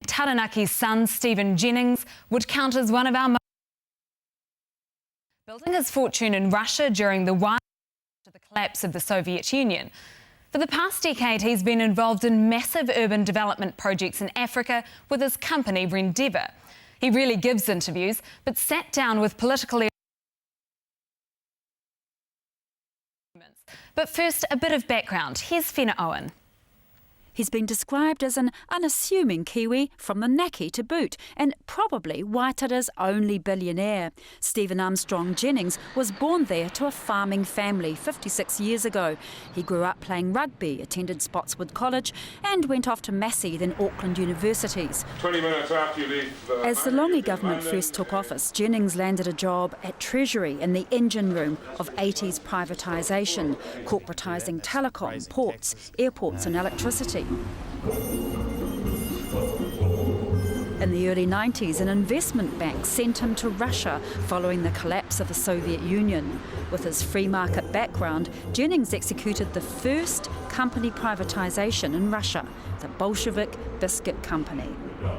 Taranaki's son, Stephen Jennings, would count as one of our most building his fortune in Russia during the wild after the collapse of the Soviet Union. For the past decade, he's been involved in massive urban development projects in Africa with his company Rendeavour. He rarely gives interviews, but sat down with political. But first, a bit of background. Here's Fenna Owen. He's been described as an unassuming Kiwi from the Naki to boot, and probably Waitara's only billionaire. Stephen Armstrong Jennings was born there to a farming family 56 years ago. He grew up playing rugby, attended Spotswood College and went off to Massey, then Auckland universities. 20 minutes after you leave. As the Longi government first took office, Jennings landed a job at Treasury in the engine room of 80s privatisation, corporatising telecom, ports, airports and electricity. In the early 90s, an investment bank sent him to Russia following the collapse of the Soviet Union. With his free market background, Jennings executed the first company privatisation in Russia, the Bolshevik Biscuit Company.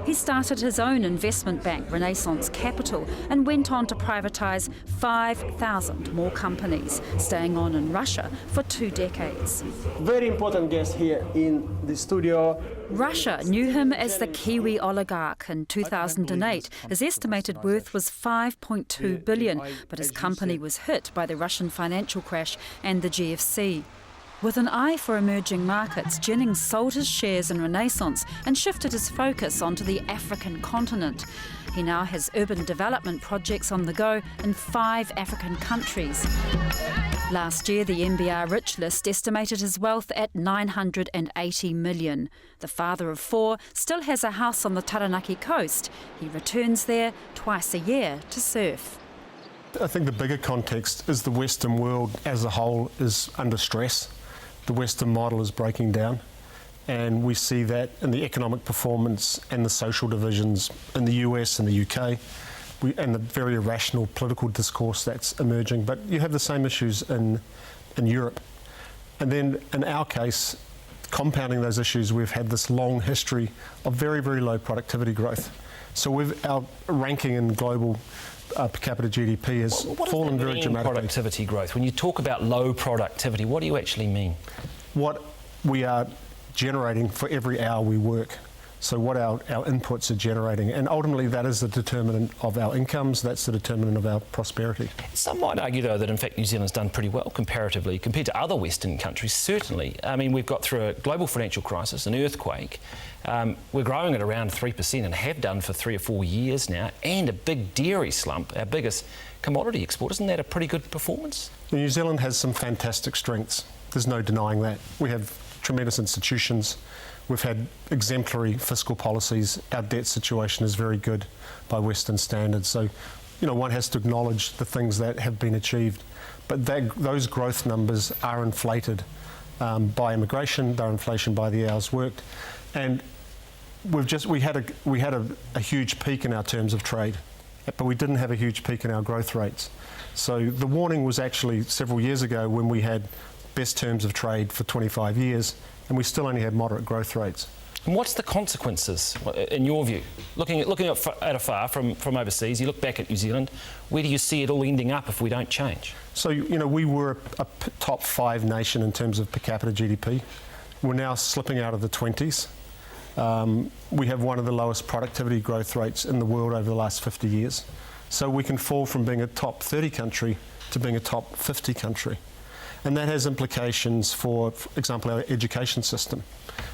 He started his own investment bank, Renaissance Capital, and went on to privatise 5,000 more companies, staying on in Russia for 2 decades. Very important guest here in the studio. Russia knew him as the Kiwi oligarch. In 2008, his estimated worth was $5.2 billion, but his company was hit by the Russian financial crash and the GFC. With an eye for emerging markets, Jennings sold his shares in Renaissance and shifted his focus onto the African continent. He now has urban development projects on the go in 5 African countries. Last year, the NBR Rich List estimated his wealth at $980 million. The father of 4 still has a house on the Taranaki coast. He returns there twice a year to surf. I think the bigger context is the Western world as a whole is under stress. The Western model is breaking down, and we see that in the economic performance and the social divisions in the US and the UK, and the very irrational political discourse that's emerging. But you have the same issues in Europe. And then in our case, compounding those issues, we've had this long history of very, very low productivity growth. So our ranking in global per capita GDP has fallen very dramatically. Productivity growth. When you talk about low productivity, what do you actually mean? What we are generating for every hour we work. So what our inputs are generating, and ultimately that is the determinant of our incomes, that's the determinant of our prosperity. Some might argue though that in fact New Zealand's done pretty well comparatively compared to other Western countries, certainly. I mean, we've got through a global financial crisis, an earthquake, we're growing at around 3% and have done for 3 or 4 years now, and a big dairy slump, our biggest commodity export. Isn't that a pretty good performance? New Zealand has some fantastic strengths, there's no denying that. We have tremendous institutions. We've had exemplary fiscal policies. Our debt situation is very good by Western standards. So, one has to acknowledge the things that have been achieved. But those growth numbers are inflated by immigration, they're inflation by the hours worked. And we had a huge peak in our terms of trade, but we didn't have a huge peak in our growth rates. So the warning was actually several years ago when we had best terms of trade for 25 years, and we still only had moderate growth rates. And what's the consequences, in your view? Looking at afar from overseas, you look back at New Zealand, where do you see it all ending up if we don't change? So, we were a top 5 nation in terms of per capita GDP. We're now slipping out of the 20s. We have one of the lowest productivity growth rates in the world over the last 50 years. So we can fall from being a top 30 country to being a top 50 country. And that has implications for example, our education system.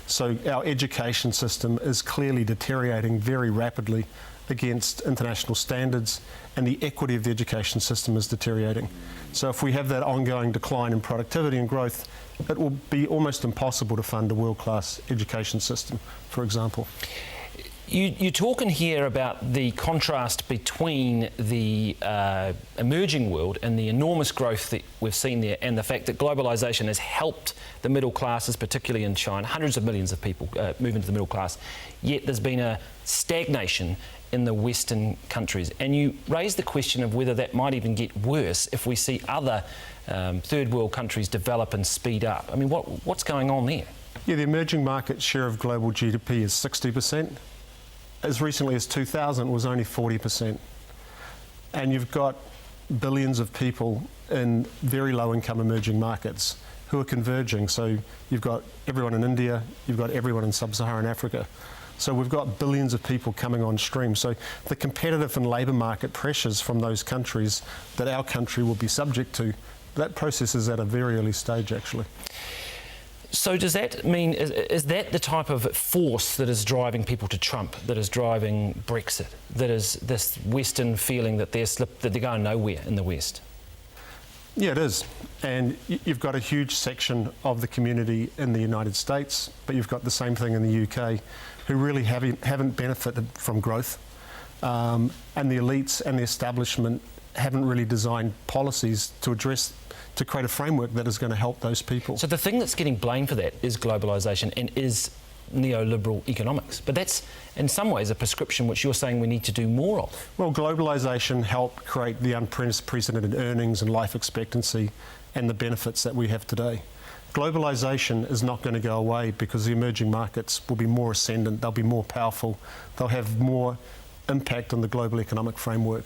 So our education system is clearly deteriorating very rapidly against international standards, and the equity of the education system is deteriorating. So if we have that ongoing decline in productivity and growth, it will be almost impossible to fund a world-class education system, for example. You talk in here about the contrast between the emerging world and the enormous growth that we've seen there, and the fact that globalisation has helped the middle classes, particularly in China. Hundreds of millions of people move into the middle class, yet there's been a stagnation in the Western countries. And you raise the question of whether that might even get worse if we see other third world countries develop and speed up. I mean, what's going on there? Yeah, the emerging market share of global GDP is 60%. as recently as 2000 was only 40%. And you've got billions of people in very low income emerging markets who are converging. So you've got everyone in India, you've got everyone in sub-Saharan Africa. So we've got billions of people coming on stream. So the competitive and labour market pressures from those countries that our country will be subject to, that process is at a very early stage actually. So does that mean, is that the type of force that is driving people to Trump, that is driving Brexit, that is this Western feeling that they're going nowhere in the West? Yeah, it is. And you've got a huge section of the community in the United States, but you've got the same thing in the UK, who really haven't benefited from growth. And the elites and the establishment haven't really designed policies to create a framework that is going to help those people. So the thing that's getting blamed for that is globalisation and is neoliberal economics. But that's, in some ways, a prescription which you're saying we need to do more of. Well, globalisation helped create the unprecedented earnings and life expectancy and the benefits that we have today. Globalisation is not going to go away because the emerging markets will be more ascendant, they'll be more powerful, they'll have more impact on the global economic framework.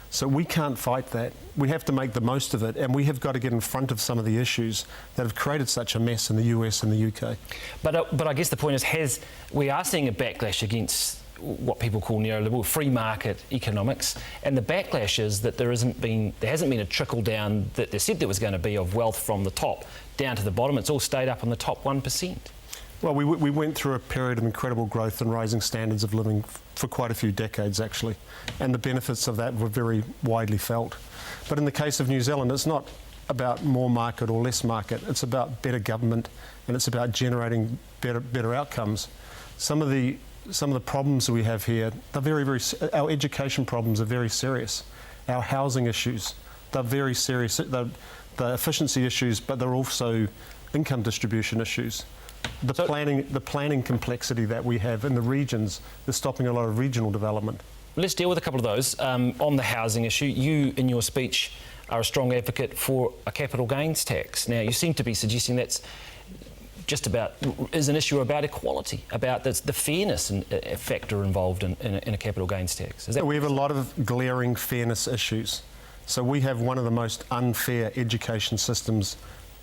So we can't fight that. We have to make the most of it, and we have got to get in front of some of the issues that have created such a mess in the US and the UK. But I guess the point is, we are seeing a backlash against what people call neoliberal free market economics, and the backlash is that there hasn't been a trickle down that they said there was going to be of wealth from the top down to the bottom. It's all stayed up on the top 1%. Well, we went through a period of incredible growth and rising standards of living for quite a few decades, actually, and the benefits of that were very widely felt. But in the case of New Zealand, it's not about more market or less market. It's about better government, and it's about generating better outcomes. Some of the problems that we have here, they're our education problems are very serious. Our housing issues, they're very serious. They're efficiency issues, but they're also income distribution issues. The planning complexity that we have in the regions is stopping a lot of regional development. Let's deal with a couple of those. On the housing issue, you, in your speech, are a strong advocate for a capital gains tax. Now, you seem to be suggesting that's is an issue about equality, about the fairness factor involved in a capital gains tax. We have a lot of glaring fairness issues. So we have one of the most unfair education systems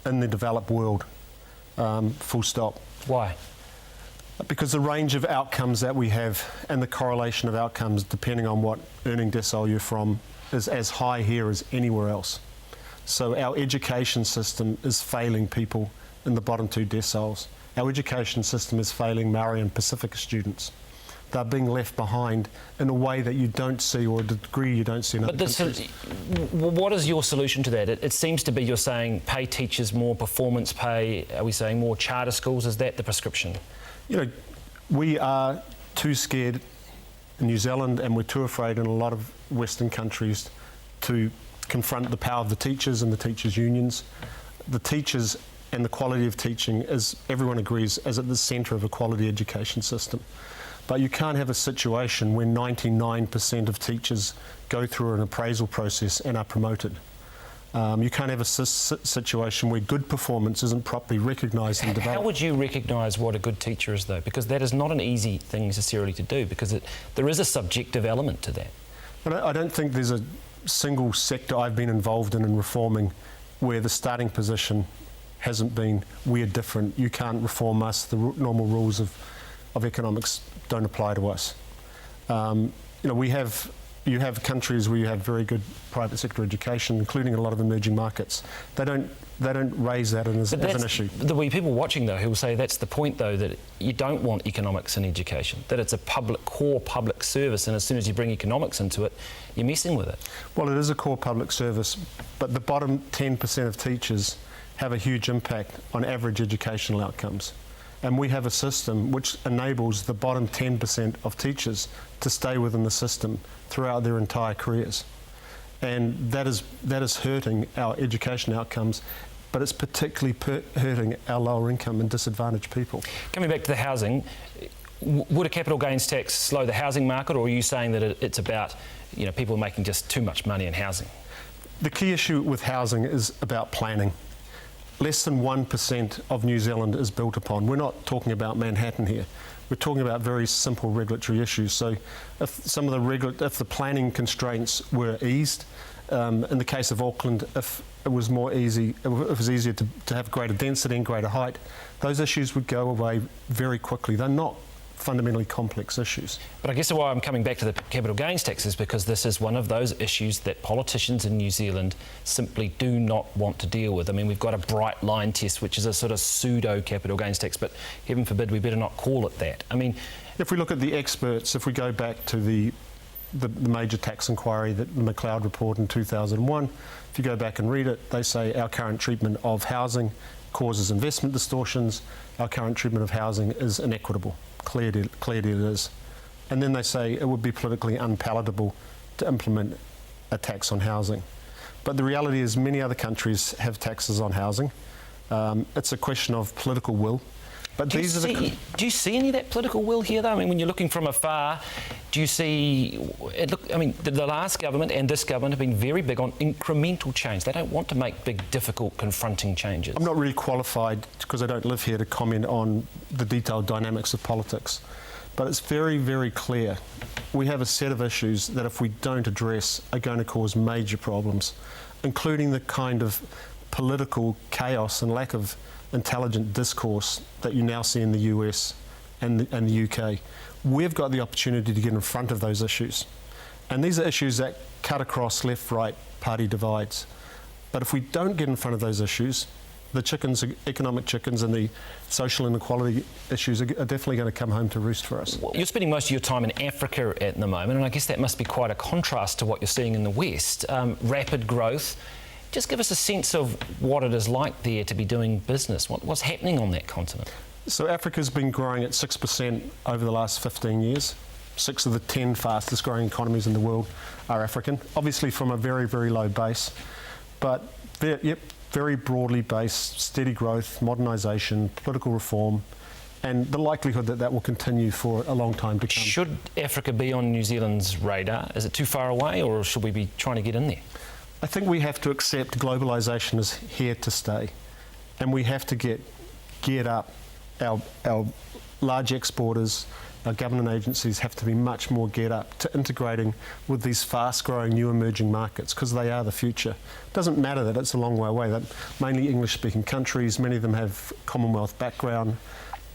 in the developed world. Full stop. Why? Because the range of outcomes that we have and the correlation of outcomes depending on what earning decile you're from is as high here as anywhere else. So our education system is failing people in the bottom 2 deciles. Our education system is failing Maori and Pacific students. They're being left behind in a way that you don't see, or a degree you don't see in other countries. What is your solution to that? It seems to be you're saying pay teachers more, performance pay. Are we saying more charter schools? Is that the prescription? You know, we are too scared in New Zealand, and we're too afraid in a lot of Western countries to confront the power of the teachers and the teachers' unions. The teachers and the quality of teaching, as everyone agrees, is at the centre of a quality education system. But you can't have a situation where 99% of teachers go through an appraisal process and are promoted. You can't have a situation where good performance isn't properly recognised and developed. How would you recognise what a good teacher is, though? Because that is not an easy thing necessarily to do, because there is a subjective element to that. But I don't think there's a single sector I've been involved in reforming where the starting position hasn't been, we're different, you can't reform us, the normal rules of economics don't apply to us. You know, you have countries where you have very good private sector education, including a lot of emerging markets. They don't raise that as an issue. There'll be people watching, though, who will say that's the point, though, that you don't want economics in education, that it's a core public service, and as soon as you bring economics into it, you're messing with it. Well, it is a core public service, but the bottom 10% of teachers have a huge impact on average educational outcomes. And we have a system which enables the bottom 10% of teachers to stay within the system throughout their entire careers. And that is hurting our education outcomes, but it's particularly hurting our lower income and disadvantaged people. Coming back to the housing, would a capital gains tax slow the housing market, or are you saying that it's about, you know, people making just too much money in housing? The key issue with housing is about planning. Less than 1% of New Zealand is built upon. We're not talking about Manhattan here. we're talking about very simple regulatory issues. So if some of the planning constraints were eased, in the case of Auckland, if it was easier to have greater density and greater height, those issues would go away very quickly. They're not fundamentally complex issues. But I guess why I'm coming back to the capital gains tax is because this is one of those issues that politicians in New Zealand simply do not want to deal with. I mean, we've got a bright line test, which is a sort of pseudo capital gains tax, but heaven forbid we better not call it that. I mean, if we look at the experts, if we go back to the major tax inquiry, the McLeod report in 2001, if you go back and read it, they say our current treatment of housing causes investment distortions, our current treatment of housing is inequitable. Clearly it is. And then they say it would be politically unpalatable to implement a tax on housing. But the reality is many other countries have taxes on housing. It's a question of political will. But do you see any of that political will here, though? I mean, when you're looking from afar, do you see... the last government and this government have been very big on incremental change. They don't want to make big, difficult, confronting changes. I'm not really qualified, because I don't live here, to comment on the detailed dynamics of politics. But it's very, very clear. We have a set of issues that if we don't address are going to cause major problems, including the kind of political chaos and lack of intelligent discourse that you now see in the US and the UK. We've got the opportunity to get in front of those issues. And these are issues that cut across left-right party divides. But if we don't get in front of those issues, the economic chickens and the social inequality issues are definitely going to come home to roost for us. Well, you're spending most of your time in Africa at the moment, and I guess that must be quite a contrast to what you're seeing in the West. Rapid growth. Just give us a sense of what it is like there to be doing business. What's happening on that continent? So Africa's been growing at 6% over the last 15 years. 6 of the 10 fastest growing economies in the world are African, obviously from a very, very low base. But very broadly based, steady growth, modernisation, political reform, and the likelihood that that will continue for a long time to come. Should Africa be on New Zealand's radar? Is it too far away, or should we be trying to get in there? I think we have to accept globalisation is here to stay, and we have to get geared up. Our large exporters, our government agencies have to be much more geared up to integrating with these fast-growing new emerging markets, because they are the future. It doesn't matter that it's a long way away. They're mainly English-speaking countries, many of them have Commonwealth background,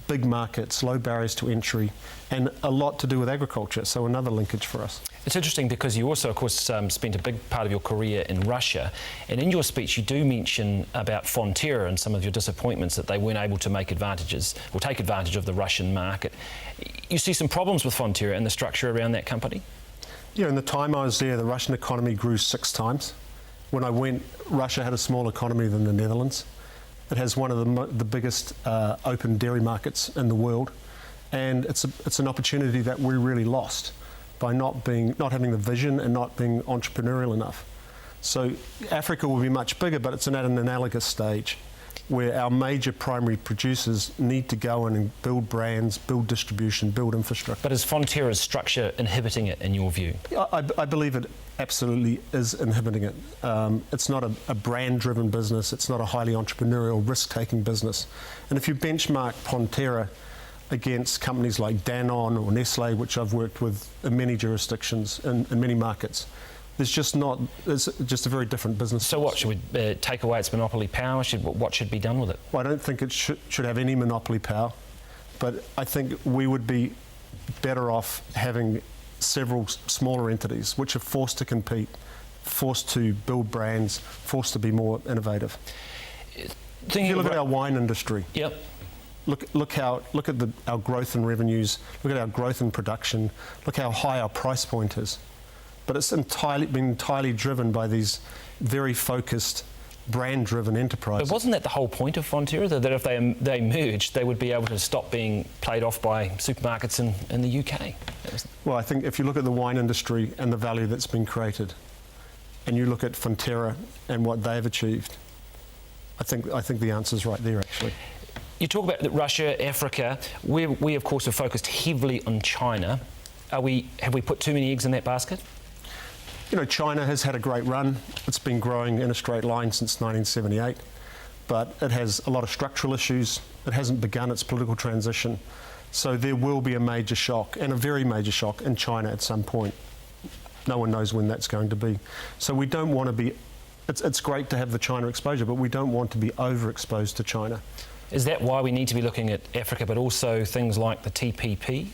big markets, low barriers to entry, and a lot to do with agriculture, so another linkage for us. It's interesting because you also, of course, spent a big part of your career in Russia, and in your speech you do mention about Fonterra and some of your disappointments that they weren't able to take advantage of the Russian market. You see some problems with Fonterra and the structure around that company? Yeah, in the time I was there, the Russian economy grew 6 times. When I went, Russia had a smaller economy than the Netherlands. It has one of the biggest open dairy markets in the world, and it's an opportunity that we really lost by not having the vision and not being entrepreneurial enough. So Africa will be much bigger, but it's at an analogous stage where our major primary producers need to go in and build brands, build distribution, build infrastructure. But is Fonterra's structure inhibiting it, in your view? I believe it absolutely is inhibiting it. It's not a brand-driven business. It's not a highly entrepreneurial, risk-taking business. And if you benchmark Fonterra against companies like Danone or Nestle, which I've worked with in many jurisdictions, in many markets, it's just a very different business. So what, should we take away its monopoly power? What should be done with it? Well, I don't think it should have any monopoly power, but I think we would be better off having several smaller entities which are forced to compete, forced to build brands, forced to be more innovative. If you look at our wine industry. Yep. Look at our growth in revenues, look at our growth in production, look how high our price point is. But it's been entirely driven by these very focused, brand-driven enterprises. But wasn't that the whole point of Fonterra, that if they merged, they would be able to stop being played off by supermarkets in the UK? Well, I think if you look at the wine industry and the value that's been created, and you look at Fonterra and what they've achieved, I think the answer's right there, actually. You talk about Russia, Africa. We of course, have focused heavily on China. Have we put too many eggs in that basket? You know, China has had a great run. It's been growing in a straight line since 1978, but it has a lot of structural issues. It hasn't begun its political transition. So there will be a major shock, and a very major shock, in China at some point. No one knows when that's going to be. So we don't want to be... It's great to have the China exposure, but we don't want to be overexposed to China. Is that why we need to be looking at Africa, but also things like the TPP?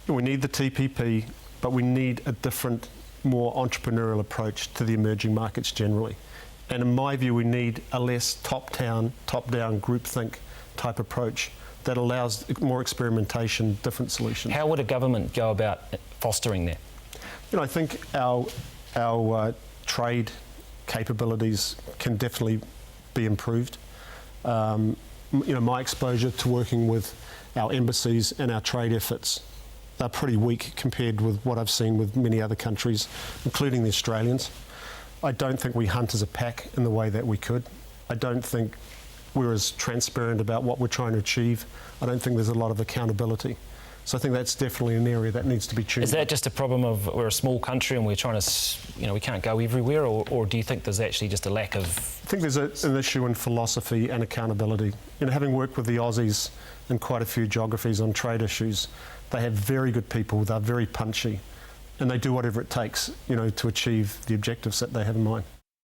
We need the TPP, but we need a different, more entrepreneurial approach to the emerging markets generally. And in my view, we need a less top-down groupthink type approach that allows more experimentation, different solutions. How would a government go about fostering that? I think our trade capabilities can definitely be improved. My exposure to working with our embassies and our trade efforts are pretty weak compared with what I've seen with many other countries, including the Australians. I don't think we hunt as a pack in the way that we could. I don't think we're as transparent about what we're trying to achieve. I don't think there's a lot of accountability. So I think that's definitely an area that needs to be tuned. Is that just a problem of we're a small country and we're trying to, we can't go everywhere, or do you think there's actually just a lack of... I think there's an issue in philosophy and accountability. Having worked with the Aussies in quite a few geographies on trade issues, they have very good people, they're very punchy, and they do whatever it takes, to achieve the objectives that they have in mind.